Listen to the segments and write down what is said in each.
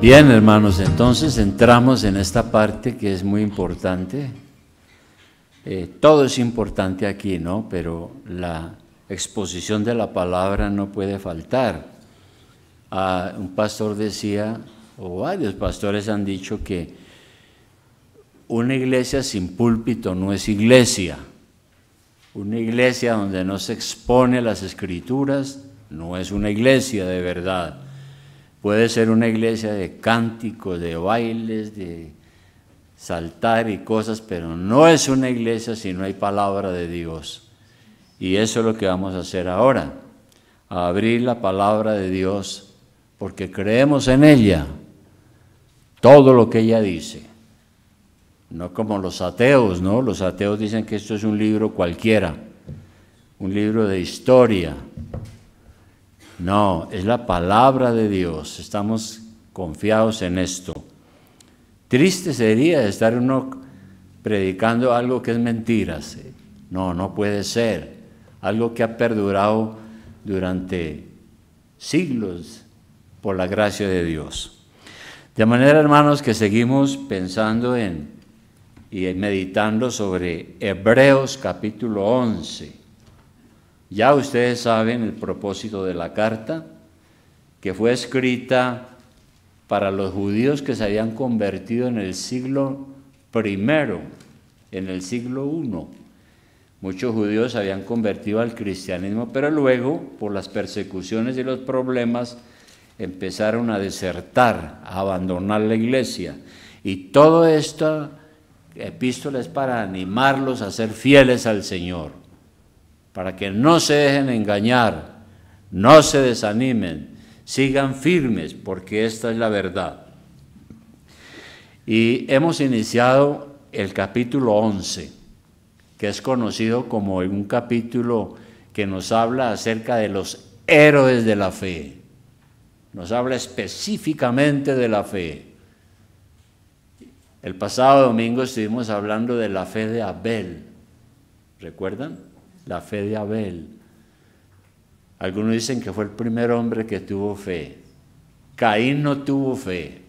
Bien, hermanos, entonces entramos en esta parte que es muy importante. Todo es importante aquí, ¿no? Pero la exposición de la palabra no puede faltar. Un pastor decía, o varios pastores han dicho que una iglesia sin púlpito no es iglesia. Una iglesia donde no se expone las escrituras no es una iglesia de verdad. Puede ser una iglesia de cánticos, de bailes, de saltar y cosas, pero no es una iglesia si no hay palabra de Dios. Y eso es lo que vamos a hacer ahora, a abrir la palabra de Dios, porque creemos en ella, todo lo que ella dice. No como los ateos, ¿no? Los ateos dicen que esto es un libro cualquiera, un libro de historia. No, es la palabra de Dios, estamos confiados en esto. Triste sería estar uno predicando algo que es mentiras. No, no puede ser. Algo que ha perdurado durante siglos por la gracia de Dios. De manera, hermanos, que seguimos pensando y meditando sobre Hebreos capítulo 11. Ya ustedes saben el propósito de la carta, que fue escrita para los judíos que se habían convertido en el siglo I, en el siglo I. Muchos judíos se habían convertido al cristianismo, pero luego, por las persecuciones y los problemas, empezaron a desertar, a abandonar la iglesia. Y toda esta epístola es para animarlos a ser fieles al Señor, para que no se dejen engañar, no se desanimen, sigan firmes, porque esta es la verdad. Y hemos iniciado el capítulo 11, que es conocido como un capítulo que nos habla acerca de los héroes de la fe. Nos habla específicamente de la fe. El pasado domingo estuvimos hablando de la fe de Abel. ¿Recuerdan? La fe de Abel. Algunos dicen que fue el primer hombre que tuvo fe. Caín no tuvo fe.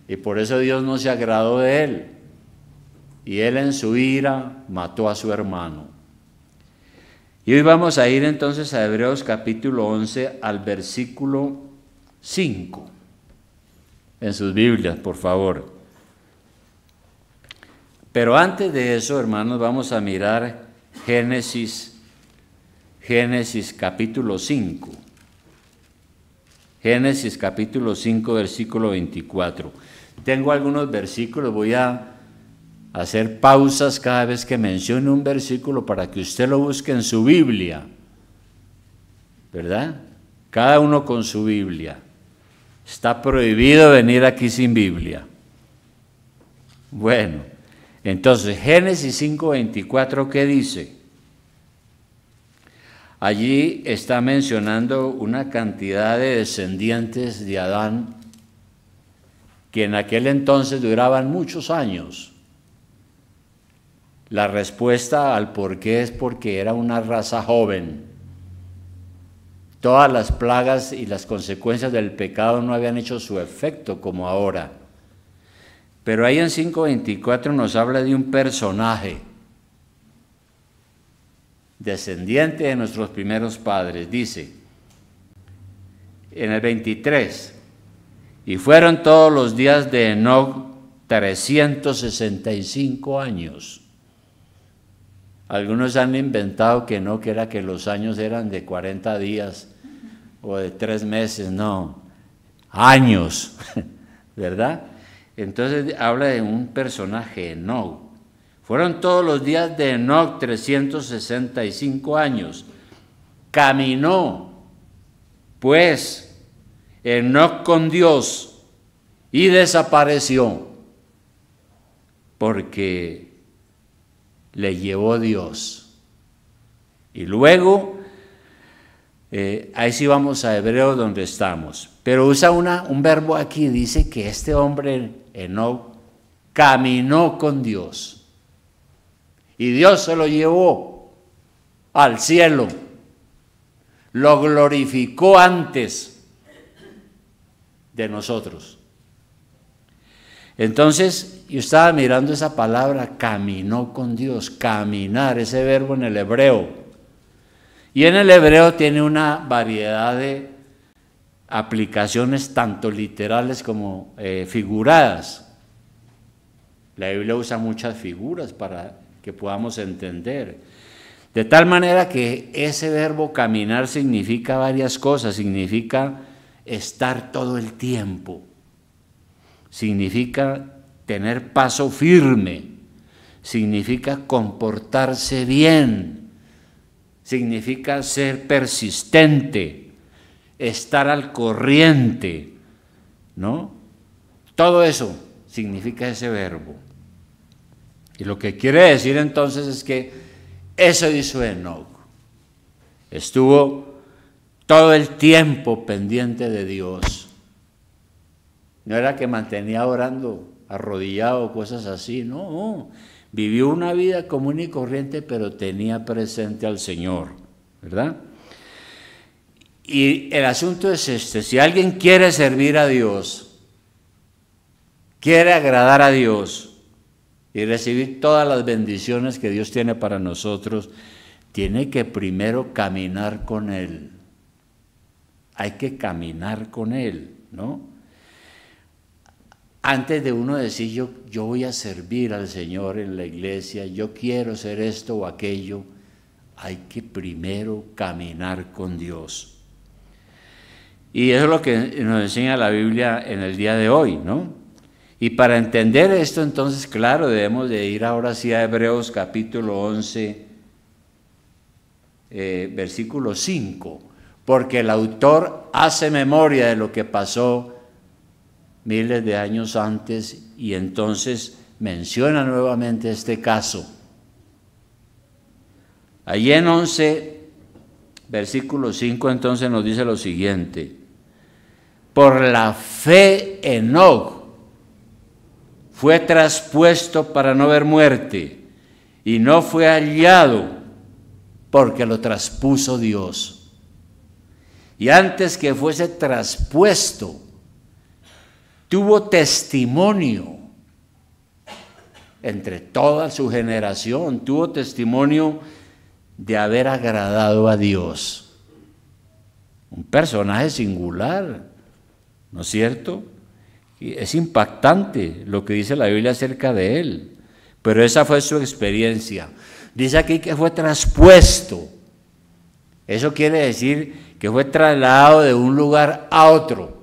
Y por eso Dios no se agradó de él. Y él en su ira mató a su hermano. Y hoy vamos a ir entonces a Hebreos capítulo 11 al versículo 5. En sus Biblias, por favor. Pero antes de eso, hermanos, vamos a mirar Génesis capítulo 5. Génesis capítulo 5, versículo 24. Tengo algunos versículos, voy a hacer pausas cada vez que mencione un versículo para que usted lo busque en su Biblia, ¿verdad? Cada uno con su Biblia. Está prohibido venir aquí sin Biblia. Bueno, entonces Génesis 5:24, ¿qué dice? Allí está mencionando una cantidad de descendientes de Adán que en aquel entonces duraban muchos años. La respuesta al por qué es porque era una raza joven. Todas las plagas y las consecuencias del pecado no habían hecho su efecto como ahora. Pero ahí en 5:24 nos habla de un personaje, descendiente de nuestros primeros padres. Dice, en el 23, y fueron todos los días de Enoc 365 años. Algunos han inventado que no, que era que los años eran de 40 días o de 3 meses, no, años, ¿verdad? Entonces habla de un personaje, Enoc. Fueron todos los días de Enoc 365 años. Caminó, pues, Enoc con Dios y desapareció, porque le llevó Dios. Y luego, ahí sí vamos a Hebreos donde estamos. Pero usa un verbo aquí, dice que este hombre, Enoc, caminó con Dios. Y Dios se lo llevó al cielo, lo glorificó antes. de nosotros. Entonces, yo estaba mirando esa palabra, caminó con Dios, caminar, ese verbo en el hebreo. Y en el hebreo tiene una variedad de aplicaciones tanto literales como figuradas. La Biblia usa muchas figuras para que podamos entender. De tal manera que ese verbo caminar significa varias cosas, significa estar todo el tiempo. Significa tener paso firme, significa comportarse bien, significa ser persistente, estar al corriente, ¿no? Todo eso significa ese verbo. Y lo que quiere decir entonces es que eso hizo Enoc. Estuvo todo el tiempo pendiente de Dios. No era que mantenía orando arrodillado, cosas así, no. Vivió una vida común y corriente, pero tenía presente al Señor, ¿verdad? Y el asunto es este: si alguien quiere servir a Dios, quiere agradar a Dios y recibir todas las bendiciones que Dios tiene para nosotros, tiene que primero caminar con Él. Hay que caminar con Él, ¿no? Antes de uno decir yo voy a servir al Señor en la iglesia, yo quiero hacer esto o aquello, hay que primero caminar con Dios. Y eso es lo que nos enseña la Biblia en el día de hoy, ¿no? Y para entender esto, entonces, claro, debemos de ir ahora sí a Hebreos capítulo 11, versículo 5, porque el autor hace memoria de lo que pasó miles de años antes y entonces menciona nuevamente este caso. Allí en 11, versículo 5, entonces nos dice lo siguiente: por la fe Enoc fue traspuesto para no ver muerte, y no fue hallado porque lo traspuso Dios. Y antes que fuese traspuesto, tuvo testimonio entre toda su generación, tuvo testimonio de haber agradado a Dios. Un personaje singular, ¿no es cierto? Es impactante lo que dice la Biblia acerca de él, pero esa fue su experiencia. Dice aquí que fue traspuesto. Eso quiere decir que fue trasladado de un lugar a otro.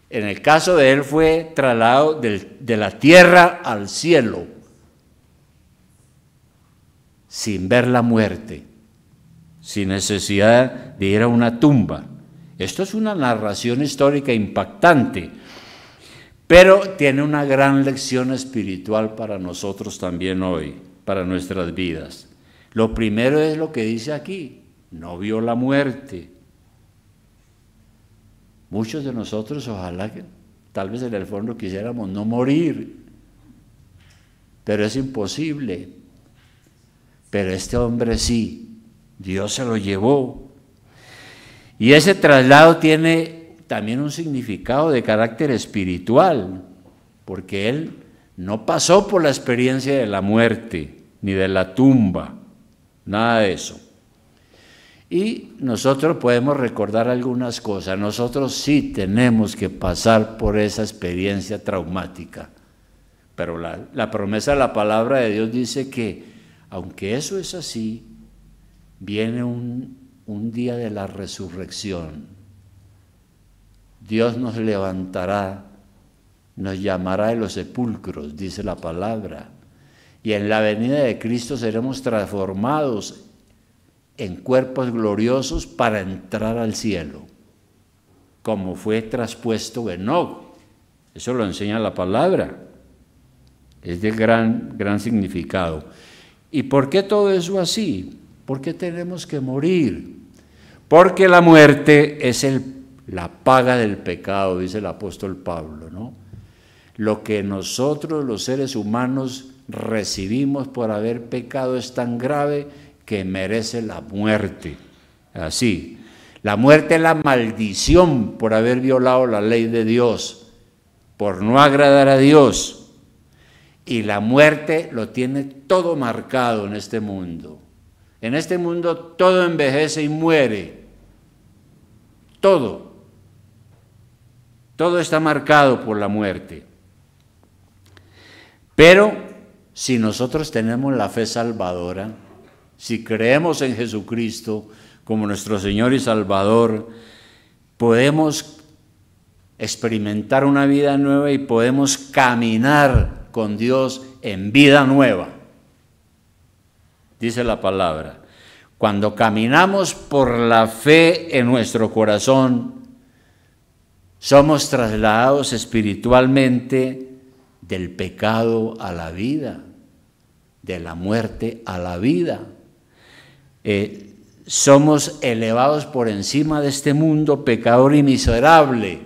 En el caso de él fue trasladado de la tierra al cielo, sin ver la muerte, sin necesidad de ir a una tumba. Esto es una narración histórica impactante, pero tiene una gran lección espiritual para nosotros también hoy, para nuestras vidas. Lo primero es lo que dice aquí: no vio la muerte. Muchos de nosotros, ojalá que tal vez en el fondo quisiéramos no morir, pero es imposible. Pero este hombre sí, Dios se lo llevó. Y ese traslado tiene también un significado de carácter espiritual, porque él no pasó por la experiencia de la muerte, ni de la tumba, nada de eso. Y nosotros podemos recordar algunas cosas. Nosotros sí tenemos que pasar por esa experiencia traumática. Pero la promesa de la palabra de Dios dice que, aunque eso es así, viene un día de la resurrección. Dios nos levantará, nos llamará de los sepulcros, dice la palabra. Y en la venida de Cristo seremos transformados en cuerpos gloriosos para entrar al cielo, como fue traspuesto Enoc. Eso lo enseña la palabra. Es de gran significado. ¿Y por qué todo eso así? ¿Por qué tenemos que morir? Porque la muerte es la paga del pecado, dice el apóstol Pablo, ¿no? Lo que nosotros los seres humanos recibimos por haber pecado es tan grave que merece la muerte. Así, La muerte es la maldición por haber violado la ley de Dios, por no agradar a Dios. Y la muerte lo tiene todo marcado en este mundo. En este mundo todo envejece y muere. Todo. Todo está marcado por la muerte. Pero si nosotros tenemos la fe salvadora, si creemos en Jesucristo como nuestro Señor y Salvador, podemos experimentar una vida nueva y podemos caminar con Dios en vida nueva. Dice la palabra, cuando caminamos por la fe en nuestro corazón, somos trasladados espiritualmente del pecado a la vida, de la muerte a la vida. Somos elevados por encima de este mundo pecador y miserable.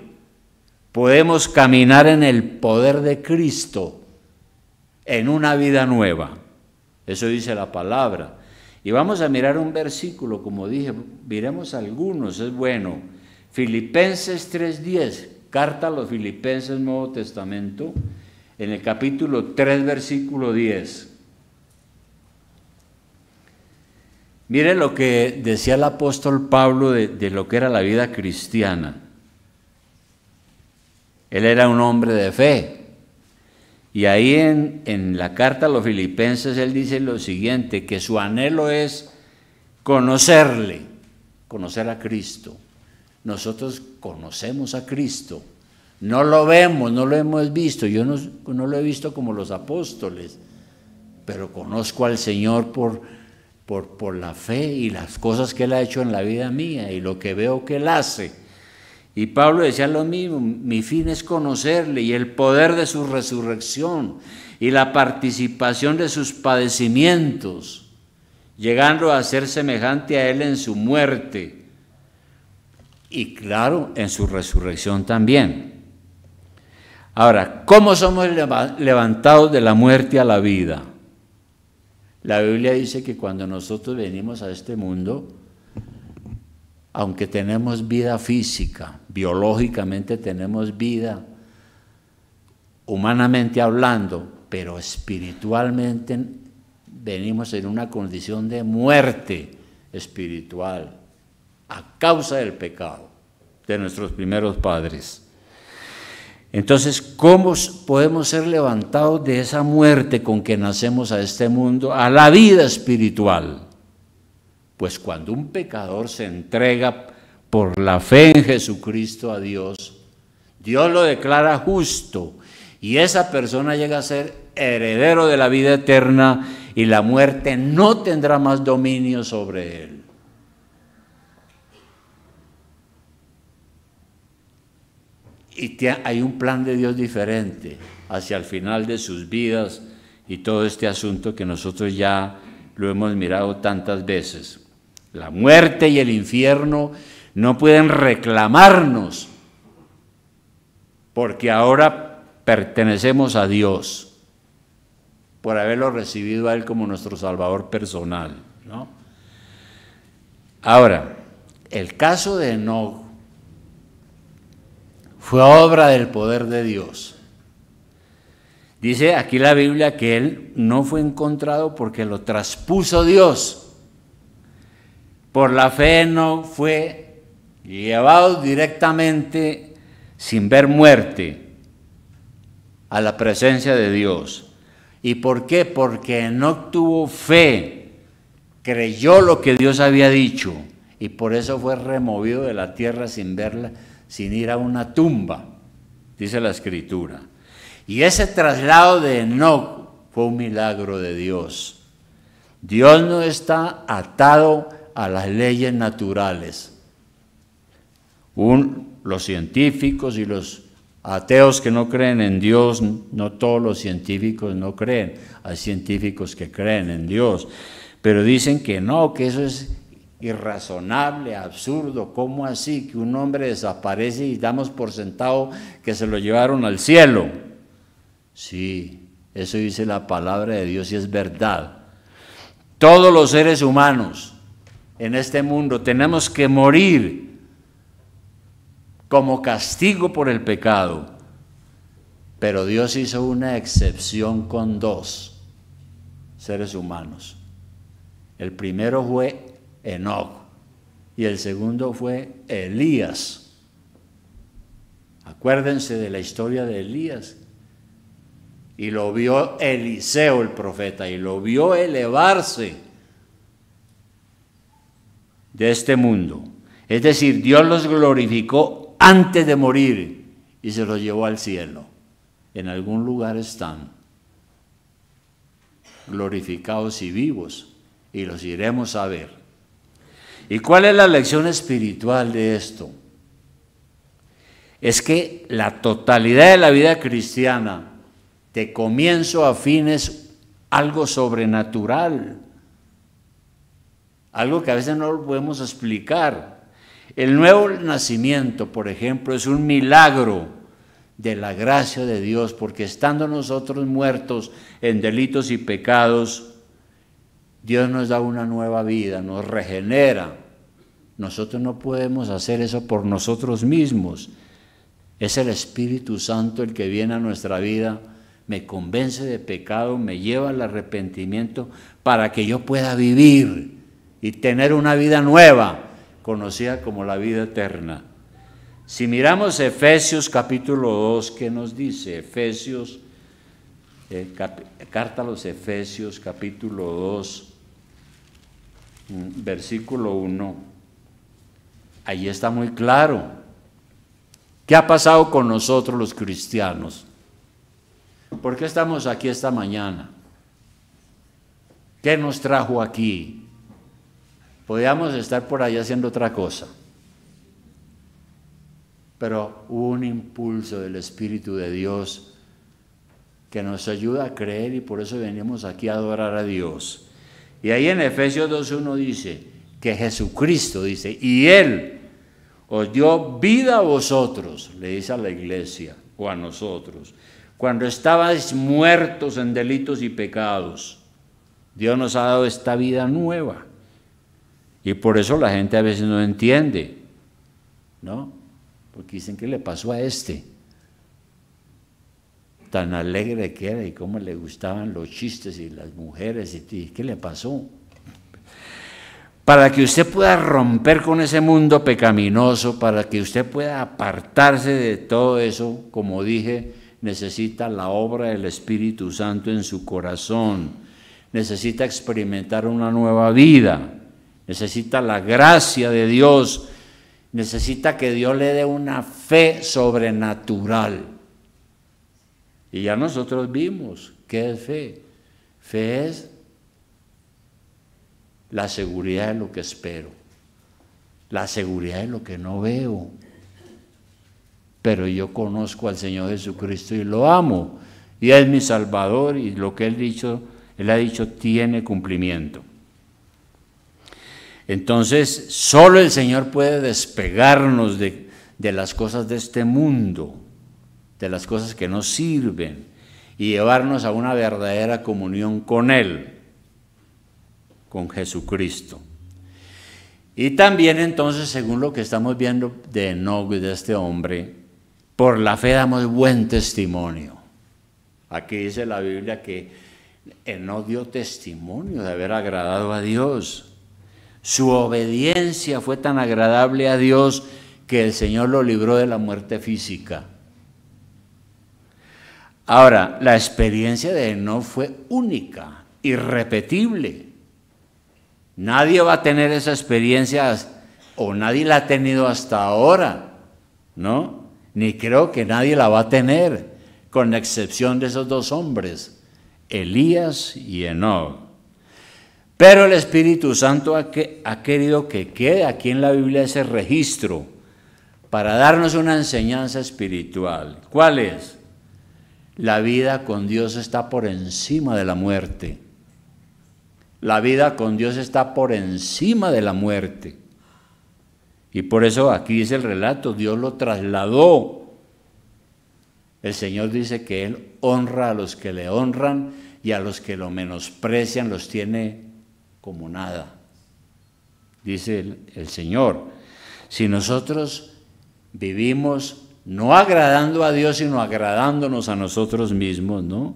Podemos caminar en el poder de Cristo, en una vida nueva. Eso dice la palabra. Y vamos a mirar un versículo, como dije, miremos algunos, es bueno. Filipenses 3:10, carta a los Filipenses, Nuevo Testamento, en el capítulo 3, versículo 10. Miren lo que decía el apóstol Pablo de lo que era la vida cristiana. Él era un hombre de fe. Y ahí en la carta a los Filipenses él dice lo siguiente, que su anhelo es conocerle, conocer a Cristo. Nosotros conocemos a Cristo, no lo vemos, no lo hemos visto, yo no lo he visto como los apóstoles, pero conozco al Señor por la fe y las cosas que Él ha hecho en la vida mía y lo que veo que Él hace. Y Pablo decía lo mismo, mi fin es conocerle y el poder de su resurrección y la participación de sus padecimientos, llegando a ser semejante a Él en su muerte y claro, en su resurrección también. Ahora, ¿cómo somos levantados de la muerte a la vida? La Biblia dice que cuando nosotros venimos a este mundo, aunque tenemos vida física, biológicamente tenemos vida, humanamente hablando, pero espiritualmente venimos en una condición de muerte espiritual a causa del pecado de nuestros primeros padres. Entonces, ¿cómo podemos ser levantados de esa muerte con que nacemos a este mundo a la vida espiritual? Pues cuando un pecador se entrega por la fe en Jesucristo a Dios, Dios lo declara justo y esa persona llega a ser heredero de la vida eterna y la muerte no tendrá más dominio sobre él. Y hay un plan de Dios diferente hacia el final de sus vidas y todo este asunto que nosotros ya lo hemos mirado tantas veces. La muerte y el infierno no pueden reclamarnos porque ahora pertenecemos a Dios por haberlo recibido a Él como nuestro Salvador personal, ¿no? Ahora, el caso de Enoc fue obra del poder de Dios. Dice aquí la Biblia que él no fue encontrado porque lo traspuso Dios. Por la fe no fue llevado directamente sin ver muerte a la presencia de Dios. ¿Y por qué? Porque no tuvo fe, creyó lo que Dios había dicho y por eso fue removido de la tierra sin verla, sin ir a una tumba, dice la Escritura. Y ese traslado de Enoc fue un milagro de Dios. Dios no está atado a las leyes naturales. Los científicos y los ateos que no creen en Dios, no todos los científicos no creen, hay científicos que creen en Dios, pero dicen que no, que eso es irrazonable, absurdo. ¿Cómo así que un hombre desaparece y damos por sentado que se lo llevaron al cielo? Sí, eso dice la palabra de Dios y es verdad. Todos los seres humanos en este mundo tenemos que morir como castigo por el pecado. Pero Dios hizo una excepción con dos seres humanos. El primero fue Enoc y el segundo fue Elías. Acuérdense de la historia de Elías. Y lo vio Eliseo el profeta, y lo vio elevarse de este mundo. Es decir, Dios los glorificó antes de morir y se los llevó al cielo. En algún lugar están glorificados y vivos, y los iremos a ver. ¿Y cuál es la lección espiritual de esto? Es que la totalidad de la vida cristiana, de comienzo a fin, es algo sobrenatural, algo que a veces no lo podemos explicar. El nuevo nacimiento, por ejemplo, es un milagro de la gracia de Dios, porque estando nosotros muertos en delitos y pecados, Dios nos da una nueva vida, nos regenera. Nosotros no podemos hacer eso por nosotros mismos. Es el Espíritu Santo el que viene a nuestra vida, me convence de pecado, me lleva al arrepentimiento para que yo pueda vivir y tener una vida nueva, conocida como la vida eterna. Si miramos Efesios capítulo 2, ¿qué nos dice? Efesios, carta a los Efesios capítulo 2, versículo 1, ahí está muy claro. ¿Qué ha pasado con nosotros los cristianos? ¿Por qué estamos aquí esta mañana? ¿Qué nos trajo aquí? Podíamos estar por allá haciendo otra cosa. Pero hubo un impulso del Espíritu de Dios que nos ayuda a creer, y por eso venimos aquí a adorar a Dios. Y ahí en Efesios 2:1 dice que Jesucristo, dice, y Él os dio vida a vosotros, le dice a la iglesia o a nosotros, cuando estabais muertos en delitos y pecados. Dios nos ha dado esta vida nueva. Y por eso la gente a veces no entiende, ¿no? Porque dicen, ¿qué le pasó a este? Tan alegre que era y cómo le gustaban los chistes y las mujeres, y ¿qué le pasó? Para que usted pueda romper con ese mundo pecaminoso, para que usted pueda apartarse de todo eso, como dije, necesita la obra del Espíritu Santo en su corazón, necesita experimentar una nueva vida, necesita la gracia de Dios, necesita que Dios le dé una fe sobrenatural. Y ya nosotros vimos qué es fe. Fe es la seguridad de lo que espero, la seguridad de lo que no veo. Pero yo conozco al Señor Jesucristo y lo amo, y es mi Salvador, y lo que Él ha dicho tiene cumplimiento. Entonces, solo el Señor puede despegarnos de las cosas de este mundo, de las cosas que no sirven, y llevarnos a una verdadera comunión con Él, con Jesucristo. Y también entonces, según lo que estamos viendo de Enoc, de este hombre, por la fe damos buen testimonio. Aquí dice la Biblia que Enoc dio testimonio de haber agradado a Dios. Su obediencia fue tan agradable a Dios que el Señor lo libró de la muerte física. Ahora, la experiencia de Enoc fue única, irrepetible. Nadie va a tener esa experiencia, o nadie la ha tenido hasta ahora, ¿no? Ni creo que nadie la va a tener, con la excepción de esos dos hombres, Elías y Enoc. Pero el Espíritu Santo ha querido que quede aquí en la Biblia ese registro para darnos una enseñanza espiritual. ¿Cuál es? La vida con Dios está por encima de la muerte. La vida con Dios está por encima de la muerte. Y por eso aquí dice el relato, Dios lo trasladó. El Señor dice que Él honra a los que le honran y a los que lo menosprecian los tiene como nada. Dice el Señor, si nosotros vivimos no agradando a Dios, sino agradándonos a nosotros mismos, ¿no?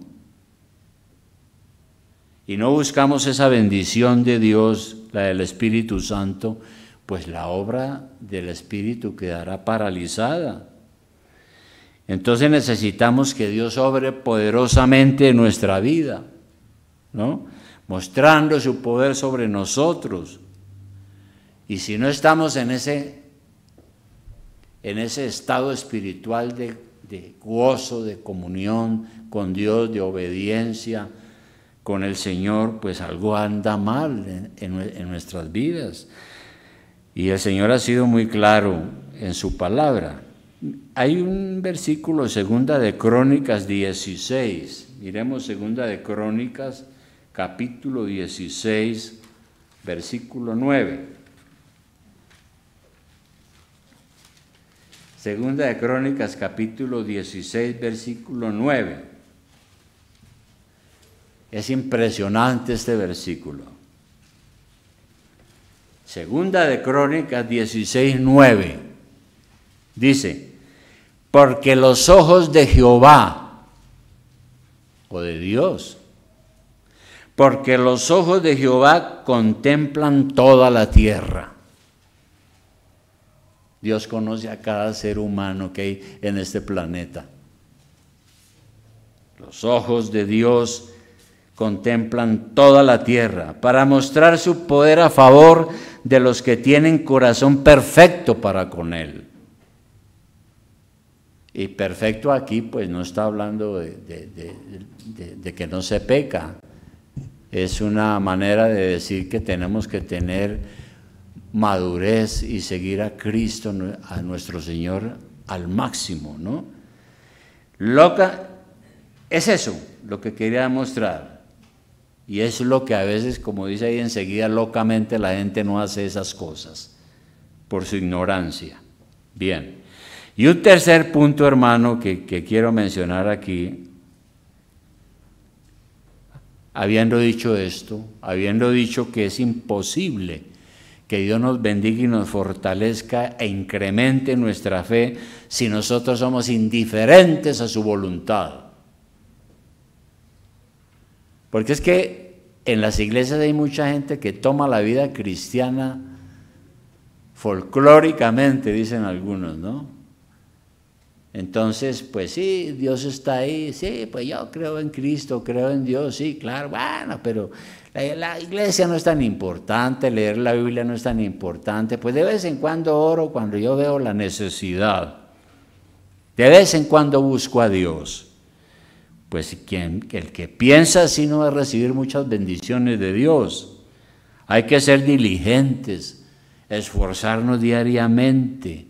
Y no buscamos esa bendición de Dios, la del Espíritu Santo, pues la obra del Espíritu quedará paralizada. Entonces necesitamos que Dios obre poderosamente en nuestra vida, ¿no? Mostrando su poder sobre nosotros. Y si no estamos en ese estado espiritual de gozo, de comunión con Dios, de obediencia con el Señor, pues algo anda mal en nuestras vidas. Y el Señor ha sido muy claro en su palabra. Hay un versículo, Segunda de Crónicas 16. Miremos Segunda de Crónicas, capítulo 16, versículo 9. Segunda de Crónicas, capítulo 16, versículo 9. Es impresionante este versículo. Segunda de Crónicas 16, 9. Dice, porque los ojos de Jehová, o de Dios, porque los ojos de Jehová contemplan toda la tierra. Dios conoce a cada ser humano que hay en este planeta. Los ojos de Dios contemplan toda la tierra para mostrar su poder a favor de los que tienen corazón perfecto para con Él. Y perfecto aquí pues no está hablando de que no se peca. Es una manera de decir que tenemos que tener madurez y seguir a Cristo, a nuestro Señor al máximo, ¿no? Es eso lo que quería mostrar. Y es lo que a veces, como dice ahí enseguida, locamente la gente no hace esas cosas por su ignorancia. Bien. Y un tercer punto, hermano, que quiero mencionar aquí, habiendo dicho esto, habiendo dicho que es imposible que Dios nos bendiga y nos fortalezca e incremente nuestra fe si nosotros somos indiferentes a su voluntad. Porque es que en las iglesias hay mucha gente que toma la vida cristiana folclóricamente, dicen algunos, ¿no? Entonces, pues sí, Dios está ahí, sí, pues yo creo en Cristo, creo en Dios, sí, claro, bueno, pero la iglesia no es tan importante, leer la Biblia no es tan importante, pues de vez en cuando oro cuando yo veo la necesidad, de vez en cuando busco a Dios. Pues el que piensa así no va a recibir muchas bendiciones de Dios. Hay que ser diligentes, esforzarnos diariamente,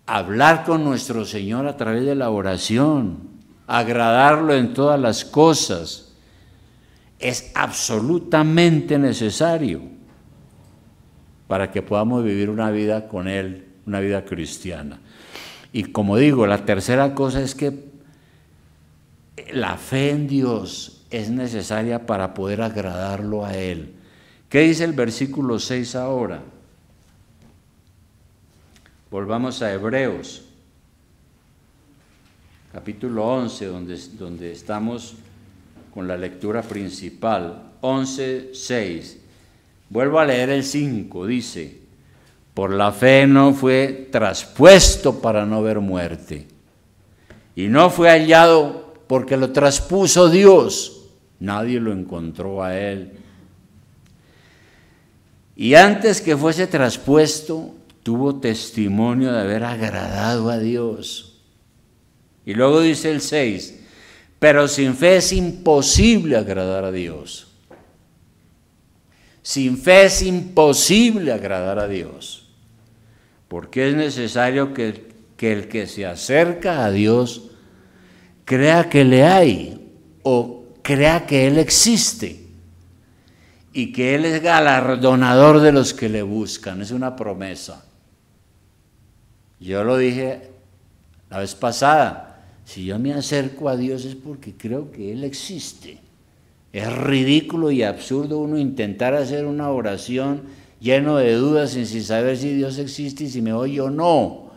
hablar con nuestro Señor a través de la oración, agradarlo en todas las cosas. Es absolutamente necesario para que podamos vivir una vida con Él, una vida cristiana. Y como digo, la tercera cosa es que la fe en Dios es necesaria para poder agradarlo a Él. ¿Qué dice el versículo 6 ahora? Volvamos a Hebreos, capítulo 11, donde estamos con la lectura principal. 11, 6. Vuelvo a leer el 5, dice, por la fe no fue traspuesto para no ver muerte, y no fue hallado porque lo traspuso Dios, nadie lo encontró a él. Y antes que fuese traspuesto, tuvo testimonio de haber agradado a Dios. Y luego dice el 6, pero sin fe es imposible agradar a Dios. Sin fe es imposible agradar a Dios, porque es necesario que el que se acerca a Dios crea que le hay o crea que Él existe y que Él es galardonador de los que le buscan. Es una promesa. Yo lo dije la vez pasada, si yo me acerco a Dios es porque creo que Él existe. Es ridículo y absurdo uno intentar hacer una oración lleno de dudas sin saber si Dios existe y si me oye o no.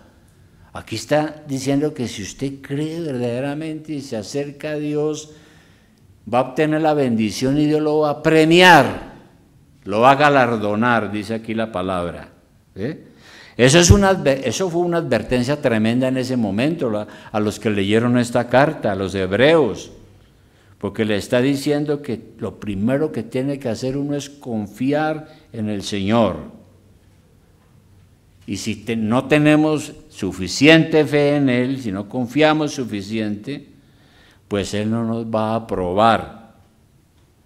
Aquí está diciendo que si usted cree verdaderamente y se acerca a Dios, va a obtener la bendición y Dios lo va a premiar, lo va a galardonar, dice aquí la palabra. Eso fue una advertencia tremenda en ese momento a los que leyeron esta carta, a los hebreos, porque le está diciendo que lo primero que tiene que hacer uno es confiar en el Señor. Y si no tenemos suficiente fe en Él, si no confiamos suficiente, pues Él no nos va a aprobar,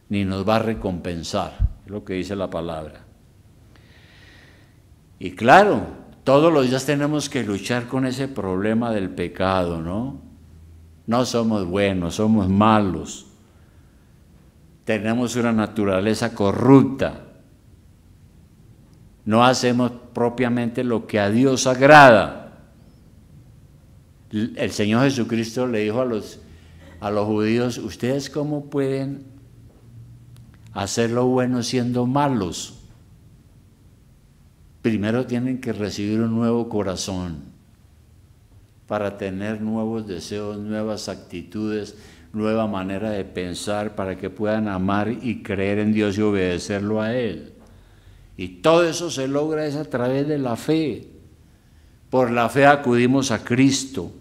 ni nos va a recompensar, es lo que dice la palabra. Y claro, todos los días tenemos que luchar con ese problema del pecado, ¿no? No somos buenos, somos malos. Tenemos una naturaleza corrupta. No hacemos propiamente lo que a Dios agrada. El Señor Jesucristo le dijo a los judíos, ¿ustedes cómo pueden hacer lo bueno siendo malos? Primero tienen que recibir un nuevo corazón para tener nuevos deseos, nuevas actitudes, nueva manera de pensar, para que puedan amar y creer en Dios y obedecerlo a Él. Y todo eso se logra es a través de la fe. Por la fe acudimos a Cristo,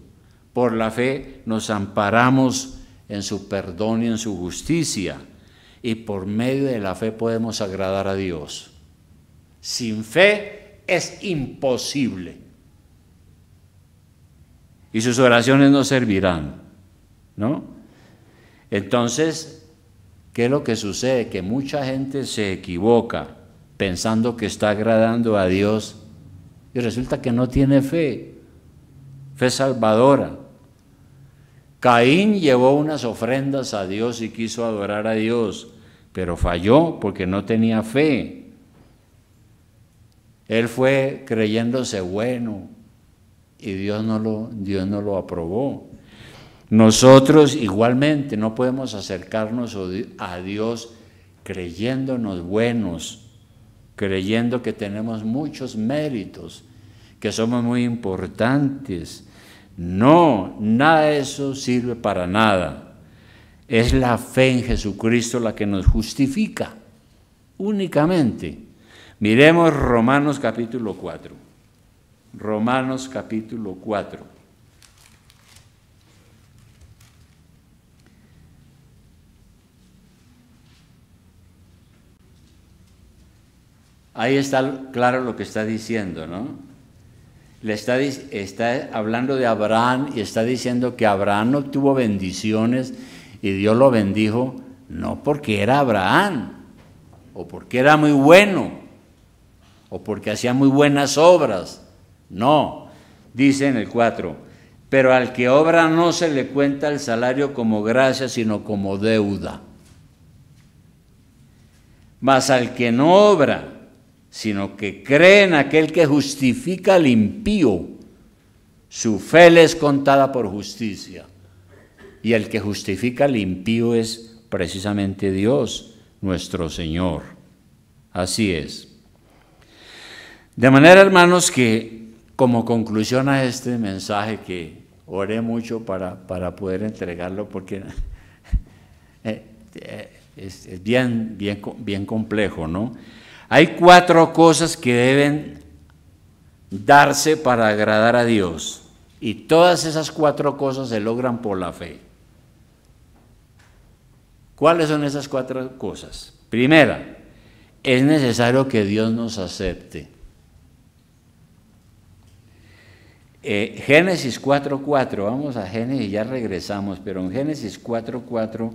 por la fe nos amparamos en su perdón y en su justicia, y por medio de la fe podemos agradar a Dios. Sin fe es imposible. Y sus oraciones no servirán, ¿no? Entonces, ¿qué es lo que sucede? Que mucha gente se equivoca pensando que está agradando a Dios y resulta que no tiene fe salvadora. Caín llevó unas ofrendas a Dios y quiso adorar a Dios, pero falló porque no tenía fe. Él fue creyéndose bueno y Dios no lo aprobó. Nosotros igualmente no podemos acercarnos a Dios creyéndonos buenos, creyendo que tenemos muchos méritos, que somos muy importantes. No, nada de eso sirve para nada. Es la fe en Jesucristo la que nos justifica, únicamente. Miremos Romanos capítulo 4. Romanos capítulo 4. Ahí está claro lo que está diciendo, ¿no? Está hablando de Abraham y está diciendo que Abraham obtuvo bendiciones y Dios lo bendijo no porque era Abraham o porque era muy bueno o porque hacía muy buenas obras. No, dice en el 4, pero al que obra no se le cuenta el salario como gracia, sino como deuda. Mas al que no obra, sino que cree en aquel que justifica al impío, su fe le es contada por justicia. Y el que justifica al impío es precisamente Dios, nuestro Señor. Así es. De manera, hermanos, que como conclusión a este mensaje, que oré mucho para poder entregarlo, porque es bien complejo, ¿no? Hay 4 cosas que deben darse para agradar a Dios, y todas esas 4 cosas se logran por la fe. ¿Cuáles son esas 4 cosas? Primera, es necesario que Dios nos acepte. Génesis 4:4, vamos a Génesis y ya regresamos, pero en Génesis 4:4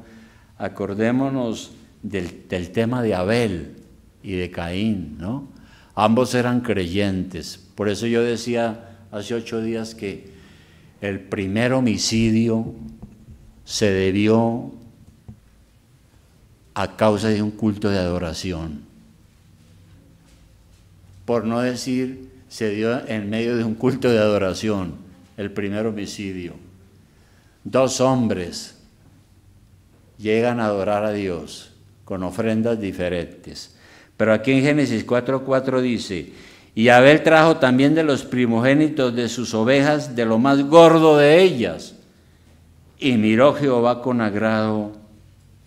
acordémonos del tema de Abel y de Caín, ¿no? Ambos eran creyentes. Por eso yo decía hace 8 días que el primer homicidio se debió a causa de un culto de adoración. Por no decir, se dio en medio de un culto de adoración, el primer homicidio. 2 hombres llegan a adorar a Dios con ofrendas diferentes, Pero aquí en Génesis 4:4 dice, y Abel trajo también de los primogénitos de sus ovejas, de lo más gordo de ellas. Y miró Jehová con agrado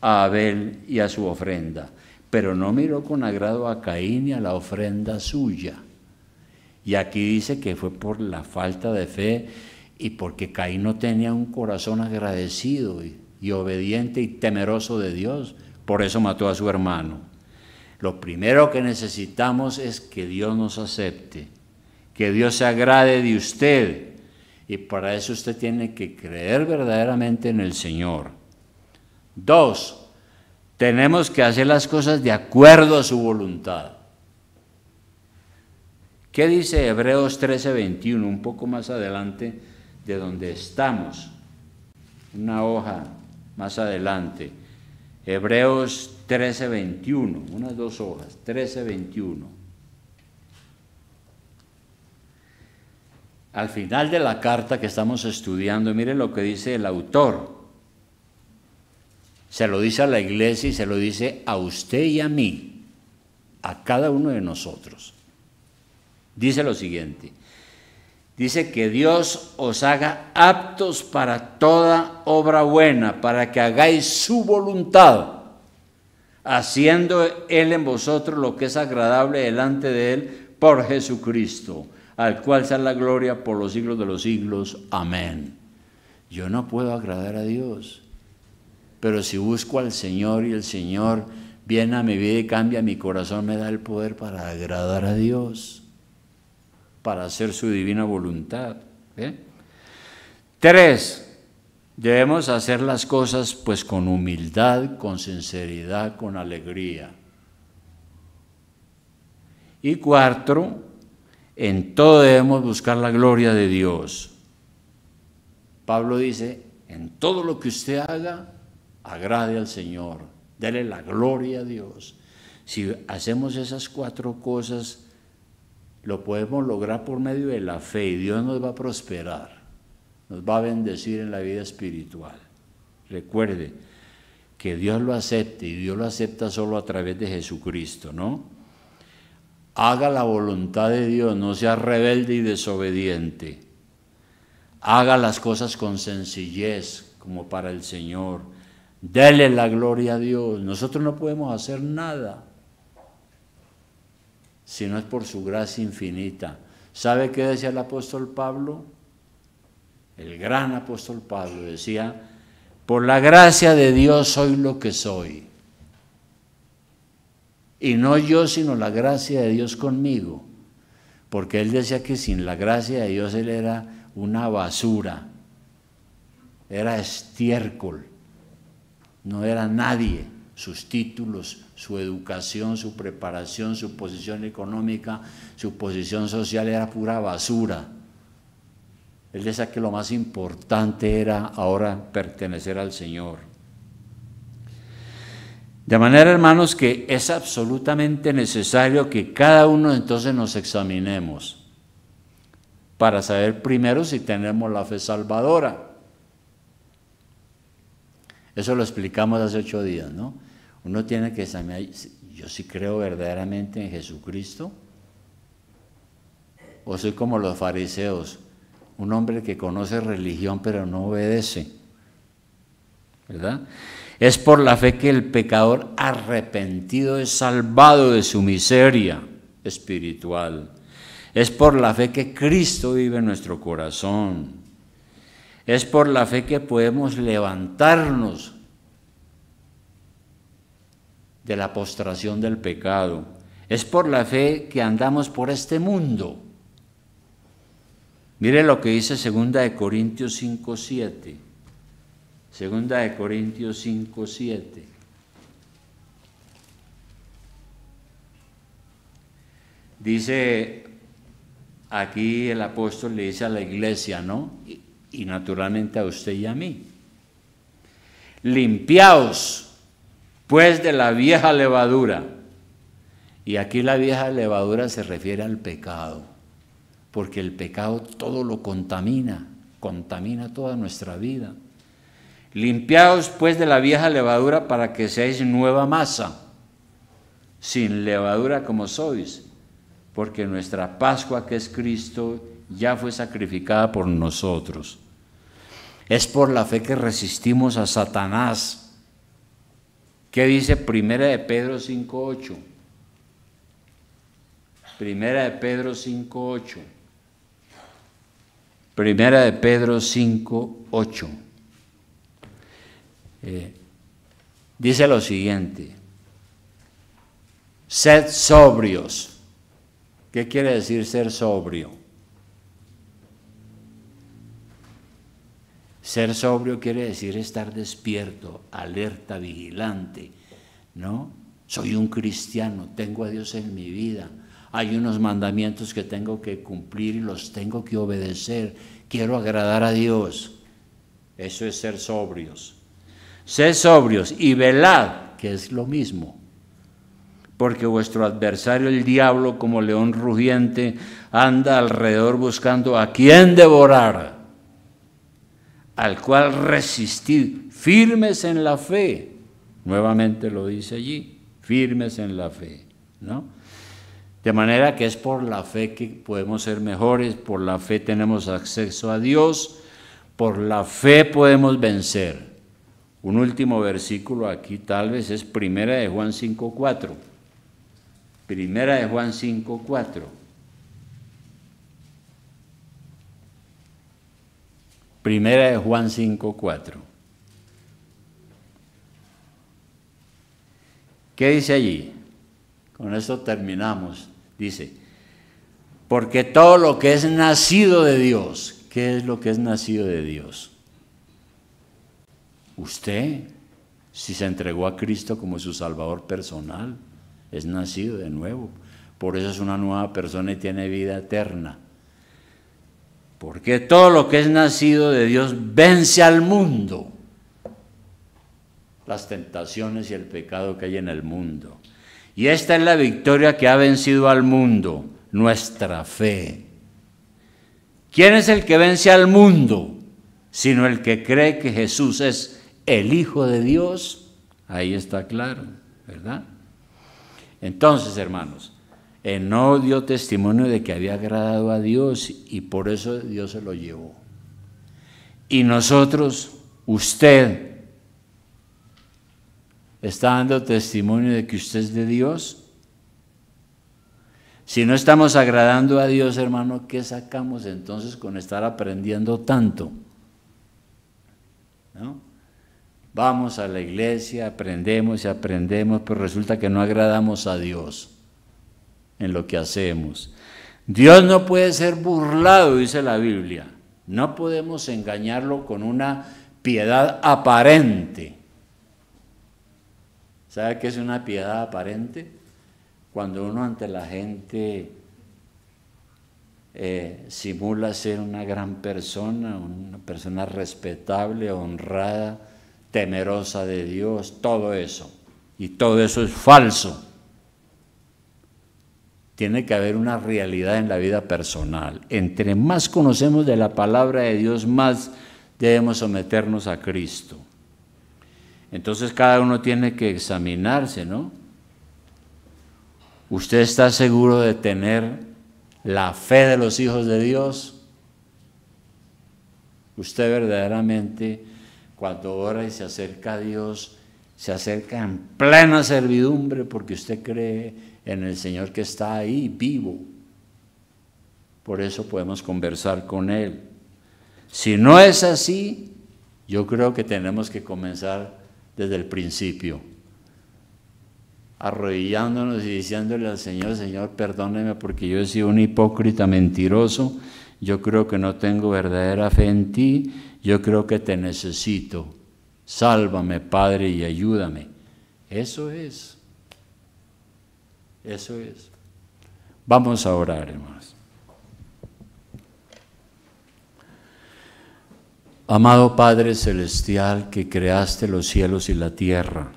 a Abel y a su ofrenda, pero no miró con agrado a Caín y a la ofrenda suya. Y aquí dice que fue por la falta de fe y porque Caín no tenía un corazón agradecido y obediente y temeroso de Dios. Por eso mató a su hermano. Lo primero que necesitamos es que Dios nos acepte, que Dios se agrade de usted. Y para eso usted tiene que creer verdaderamente en el Señor. 2, tenemos que hacer las cosas de acuerdo a su voluntad. ¿Qué dice Hebreos 13:21? Un poco más adelante de donde estamos. Una hoja más adelante. Hebreos 13:21, unas 2 hojas, 13:21. Al final de la carta que estamos estudiando, miren lo que dice el autor. Se lo dice a la iglesia y se lo dice a usted y a mí, a cada uno de nosotros. Dice lo siguiente, dice que Dios os haga aptos para toda obra buena, para que hagáis su voluntad, haciendo Él en vosotros lo que es agradable delante de Él por Jesucristo, al cual sea la gloria por los siglos de los siglos. Amén. Yo no puedo agradar a Dios, pero si busco al Señor y el Señor viene a mi vida y cambia mi corazón, me da el poder para agradar a Dios, para hacer su divina voluntad. 3, debemos hacer las cosas pues con humildad, con sinceridad, con alegría. Y 4, en todo debemos buscar la gloria de Dios. Pablo dice, en todo lo que usted haga, agrade al Señor, dele la gloria a Dios. Si hacemos esas 4 cosas, lo podemos lograr por medio de la fe y Dios nos va a prosperar, nos va a bendecir en la vida espiritual. Recuerde que Dios lo acepte y Dios lo acepta solo a través de Jesucristo, ¿no? Haga la voluntad de Dios, no sea rebelde y desobediente. Haga las cosas con sencillez, como para el Señor. Dele la gloria a Dios. Nosotros no podemos hacer nada si no es por su gracia infinita. ¿Sabe qué decía el apóstol Pablo? El gran apóstol Pablo decía, por la gracia de Dios soy lo que soy. Y no yo, sino la gracia de Dios conmigo. Porque él decía que sin la gracia de Dios él era una basura, era estiércol, no era nadie. Sus títulos, su educación, su preparación, su posición económica, su posición social era pura basura. Él decía que lo más importante era ahora pertenecer al Señor. De manera, hermanos, que es absolutamente necesario que cada uno entonces nos examinemos para saber primero si tenemos la fe salvadora. Eso lo explicamos hace 8 días, ¿no? Uno tiene que examinar, yo sí creo verdaderamente en Jesucristo, o soy como los fariseos, un hombre que conoce religión pero no obedece, ¿verdad? Es por la fe que el pecador arrepentido es salvado de su miseria espiritual. Es por la fe que Cristo vive en nuestro corazón. Es por la fe que podemos levantarnos de la postración del pecado. Es por la fe que andamos por este mundo. Mire lo que dice 2 Corintios 5:7. 2 Corintios 5:7. Dice aquí el apóstol, le dice a la iglesia, ¿no? Y naturalmente a usted y a mí. Limpiaos pues de la vieja levadura. Y aquí la vieja levadura se refiere al pecado, porque el pecado todo lo contamina toda nuestra vida. Limpiaos pues de la vieja levadura para que seáis nueva masa, sin levadura como sois, porque nuestra Pascua, que es Cristo, ya fue sacrificada por nosotros. Es por la fe que resistimos a Satanás. ¿Qué dice Primera de Pedro 5:8? Primera de Pedro 5:8. Primera de Pedro 5:8. Dice lo siguiente: sed sobrios. ¿Qué quiere decir ser sobrio? Ser sobrio quiere decir estar despierto, alerta, vigilante, ¿no? Soy un cristiano, tengo a Dios en mi vida, hay unos mandamientos que tengo que cumplir y los tengo que obedecer, quiero agradar a Dios. Eso es ser sobrios. Sed sobrios y velad, que es lo mismo, porque vuestro adversario el diablo, como león rugiente, anda alrededor buscando a quien devorar, al cual resistid, firmes en la fe. Nuevamente lo dice allí, firmes en la fe, ¿no? De manera que es por la fe que podemos ser mejores, por la fe tenemos acceso a Dios, por la fe podemos vencer. Un último versículo aquí tal vez es Primera de Juan 5:4. Primera de Juan 5:4. Primera de Juan 5:4. ¿Qué dice allí? Con esto terminamos. Dice, porque todo lo que es nacido de Dios, ¿qué es lo que es nacido de Dios? Usted, si se entregó a Cristo como su Salvador personal, es nacido de nuevo. Por eso es una nueva persona y tiene vida eterna. Porque todo lo que es nacido de Dios vence al mundo, las tentaciones y el pecado que hay en el mundo. Y esta es la victoria que ha vencido al mundo, nuestra fe. ¿Quién es el que vence al mundo? Sino el que cree que Jesús es el Hijo de Dios. Ahí está claro, ¿verdad? Entonces, hermanos, no dio testimonio de que había agradado a Dios y por eso Dios se lo llevó. Y nosotros, usted, ¿está dando testimonio de que usted es de Dios? Si no estamos agradando a Dios, hermano, ¿qué sacamos entonces con estar aprendiendo tanto? ¿No? Vamos a la iglesia, aprendemos y aprendemos, pero resulta que no agradamos a Dios en lo que hacemos. Dios no puede ser burlado, dice la Biblia. No podemos engañarlo con una piedad aparente. ¿Sabe qué es una piedad aparente? Cuando uno ante la gente simula ser una gran persona, una persona respetable, honrada, temerosa de Dios, todo eso. Y todo eso es falso. Tiene que haber una realidad en la vida personal. Entre más conocemos de la palabra de Dios, más debemos someternos a Cristo. Entonces cada uno tiene que examinarse, ¿no? ¿Usted está seguro de tener la fe de los hijos de Dios? Usted verdaderamente, cuando ora y se acerca a Dios, se acerca en plena servidumbre porque usted cree en el Señor que está ahí, vivo. Por eso podemos conversar con Él. Si no es así, yo creo que tenemos que comenzar desde el principio, arrodillándonos y diciéndole al Señor, Señor, perdóneme porque yo he sido un hipócrita mentiroso, yo creo que no tengo verdadera fe en ti, yo creo que te necesito, sálvame, Padre, y ayúdame. Eso es. Vamos a orar, hermanos. Amado Padre Celestial, que creaste los cielos y la tierra,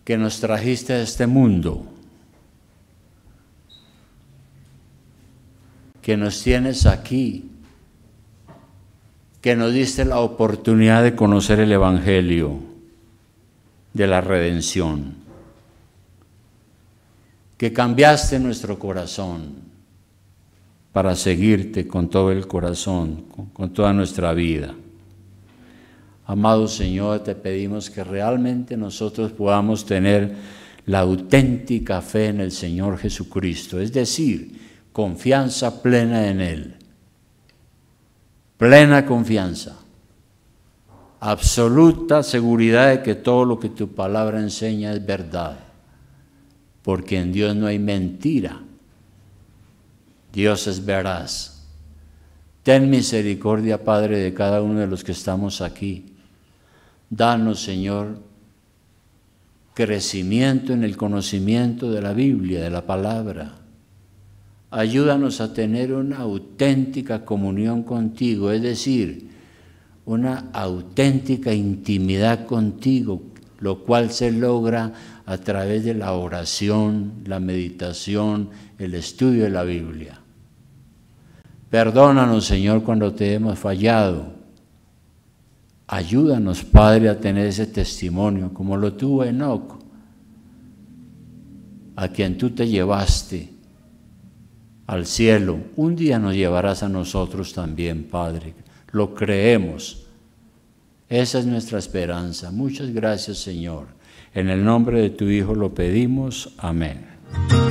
que nos trajiste a este mundo, que nos tienes aquí, que nos diste la oportunidad de conocer el Evangelio. de la redención, que cambiaste nuestro corazón para seguirte con todo el corazón, con toda nuestra vida. Amado Señor, te pedimos que realmente nosotros podamos tener la auténtica fe en el Señor Jesucristo, es decir, confianza plena en Él, plena confianza, absoluta seguridad de que todo lo que tu palabra enseña es verdad, porque en Dios no hay mentira, Dios es veraz. Ten misericordia, Padre, de cada uno de los que estamos aquí. Danos, Señor, crecimiento en el conocimiento de la Biblia, de la palabra. Ayúdanos a tener una auténtica comunión contigo, es decir, una auténtica intimidad contigo, lo cual se logra a través de la oración, la meditación, el estudio de la Biblia. Perdónanos, Señor, cuando te hemos fallado. Ayúdanos, Padre, a tener ese testimonio, como lo tuvo Enoc, a quien tú te llevaste al cielo. Un día nos llevarás a nosotros también, Padre. Lo creemos. Esa es nuestra esperanza. Muchas gracias, Señor. En el nombre de tu Hijo lo pedimos. Amén.